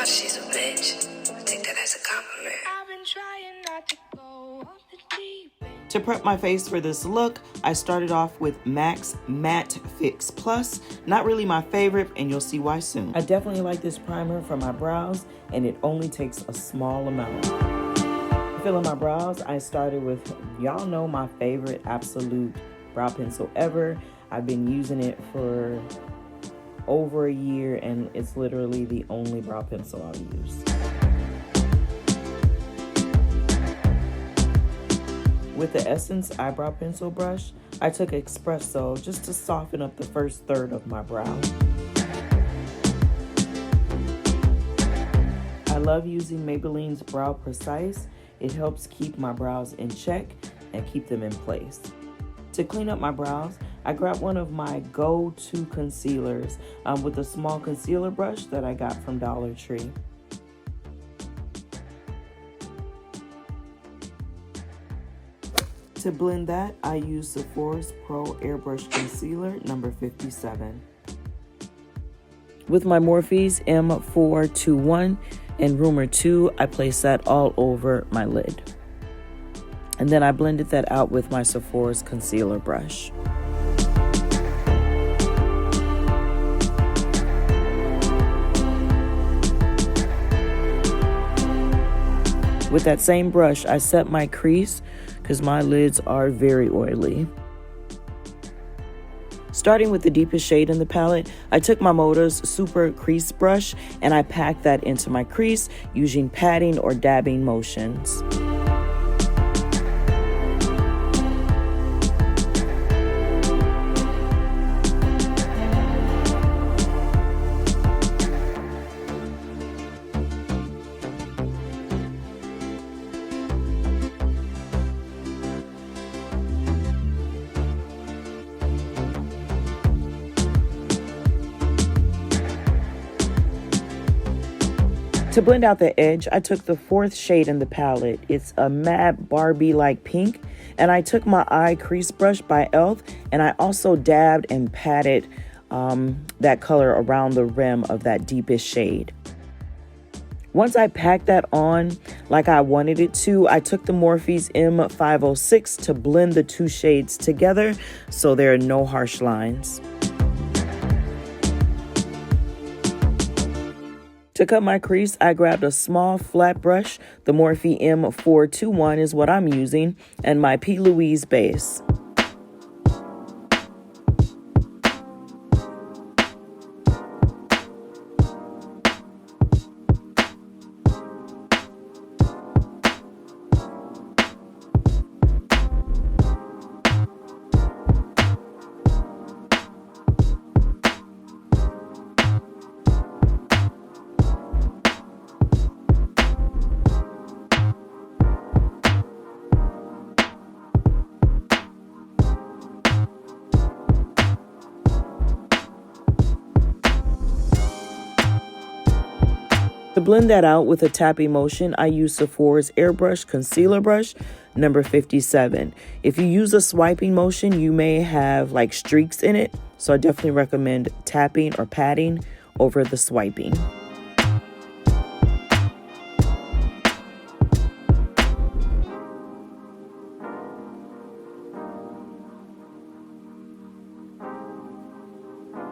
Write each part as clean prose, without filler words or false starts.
thought she's a bitch. I take that as a compliment. I've been trying not to go off the deep end. To prep my face for this look, I started off with MAC's Matte Fix Plus. Not really my favorite, and you'll see why soon. I definitely like this primer for my brows, and it only takes a small amount. Filling my brows, I started with, y'all know, my favorite absolute brow pencil ever. I've been using it for over a year, and it's literally the only brow pencil I'll use. With the Essence eyebrow pencil brush, I took espresso just to soften up the first third of my brow. I love using Maybelline's Brow Precise. It helps keep my brows in check and keep them in place. To clean up my brows, I grabbed one of my go-to concealers with a small concealer brush that I got from Dollar Tree. To blend that, I use Sephora's Pro Airbrush Concealer number 57. With my Morphe's M421 and Rumor 2, I place that all over my lid. And then I blended that out with my Sephora's concealer brush. With that same brush, I set my crease because my lids are very oily. Starting with the deepest shade in the palette, I took my Moda's Super Crease Brush and I packed that into my crease using patting or dabbing motions. To blend out the edge, I took the fourth shade in the palette. It's a matte Barbie-like pink, and I took my eye crease brush by e.l.f. and I also dabbed and patted that color around the rim of that deepest shade. Once I packed that on like I wanted it to, I took the Morphe's M506 to blend the two shades together so there are no harsh lines. To cut my crease, I grabbed a small flat brush. The Morphe M421 is what I'm using, and my P. Louise base. To blend that out with a tapping motion, I use Sephora's Airbrush Concealer Brush, number 57. If you use a swiping motion, you may have like streaks in it, so I definitely recommend tapping or patting over the swiping.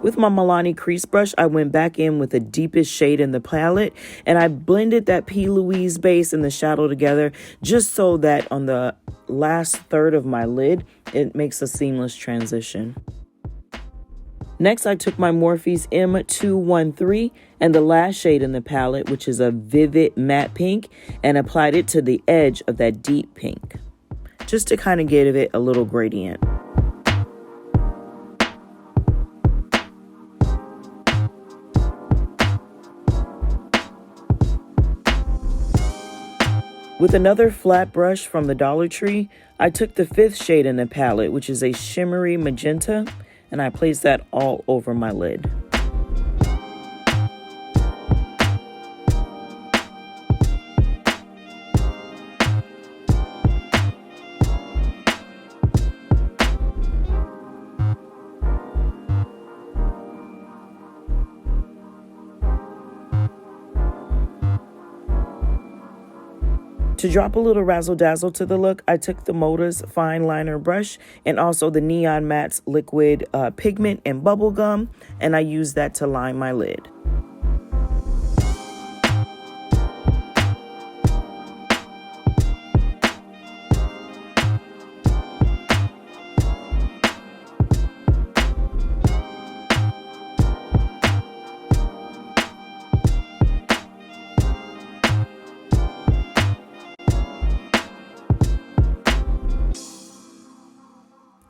With my Milani crease brush, I went back in with the deepest shade in the palette, and I blended that P. Louise base and the shadow together just so that on the last third of my lid, it makes a seamless transition. Next, I took my Morphe's M213 and the last shade in the palette, which is a vivid matte pink, and applied it to the edge of that deep pink, just to kind of give it a little gradient. With another flat brush from the Dollar Tree, I took the fifth shade in the palette, which is a shimmery magenta, and I placed that all over my lid. To drop a little razzle dazzle to the look, I took the Moda's fine liner brush and also the Neon Matte's liquid pigment and bubble gum, and I used that to line my lid.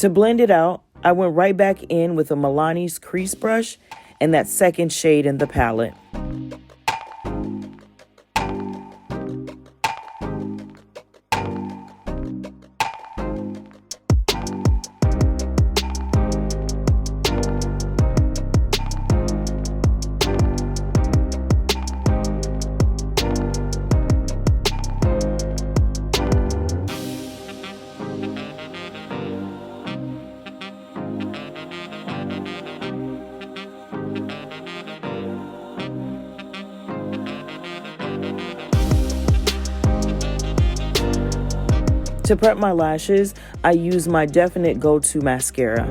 To blend it out, I went right back in with a Milani's crease brush and that second shade in the palette. To prep my lashes, I use my Definite Go-To mascara.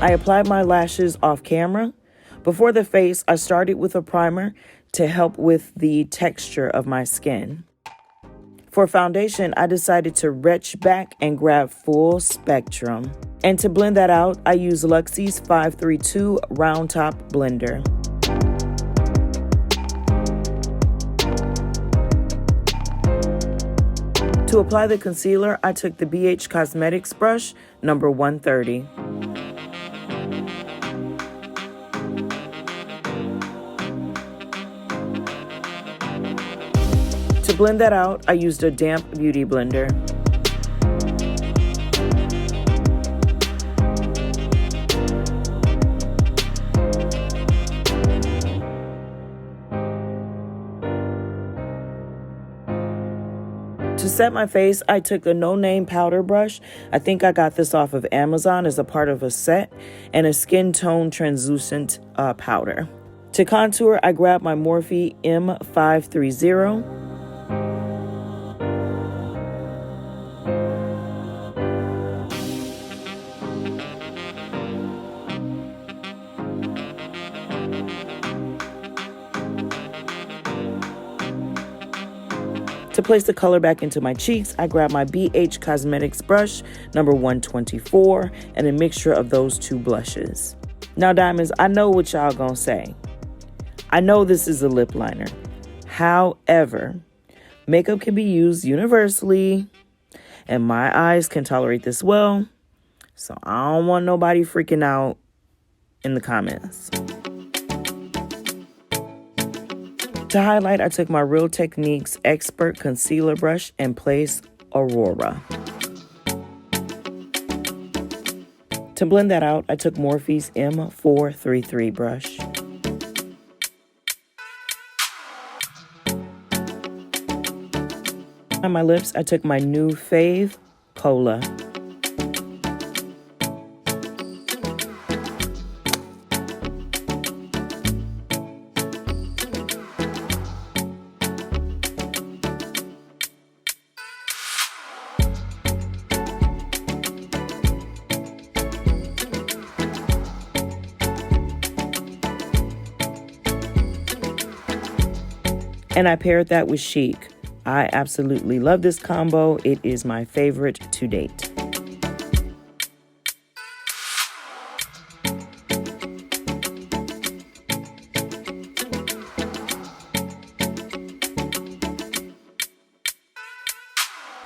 I applied my lashes off camera. Before the face, I started with a primer to help with the texture of my skin. For foundation, I decided to reach back and grab Full Spectrum. And to blend that out, I use Luxie's 532 Round Top Blender. To apply the concealer, I took the BH Cosmetics brush, number 130. To blend that out, I used a damp beauty blender. To set my face, I took a no-name powder brush. I think I got this off of Amazon as a part of a set, and a skin tone translucent powder. To contour, I grabbed my Morphe M530. To place the color back into my cheeks, I grabbed my BH Cosmetics brush, number 124, and a mixture of those two blushes. Now, diamonds, I know what y'all gonna say. I know this is a lip liner. However, makeup can be used universally, and my eyes can tolerate this well, so I don't want nobody freaking out in the comments. To highlight, I took my Real Techniques Expert Concealer Brush and placed Aurora. To blend that out, I took Morphe's M433 brush. On my lips, I took my new fave, Cola. And I paired that with Chic. I absolutely love this combo. It is my favorite to date.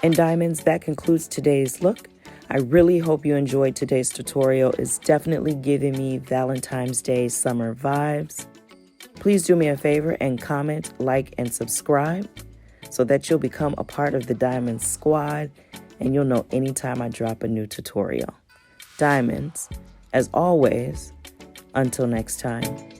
And diamonds, that concludes today's look. I really hope you enjoyed today's tutorial. It's definitely giving me Valentine's Day summer vibes. Please do me a favor and comment, like, and subscribe so that you'll become a part of the Diamond Squad and you'll know anytime I drop a new tutorial. Diamonds, as always, until next time.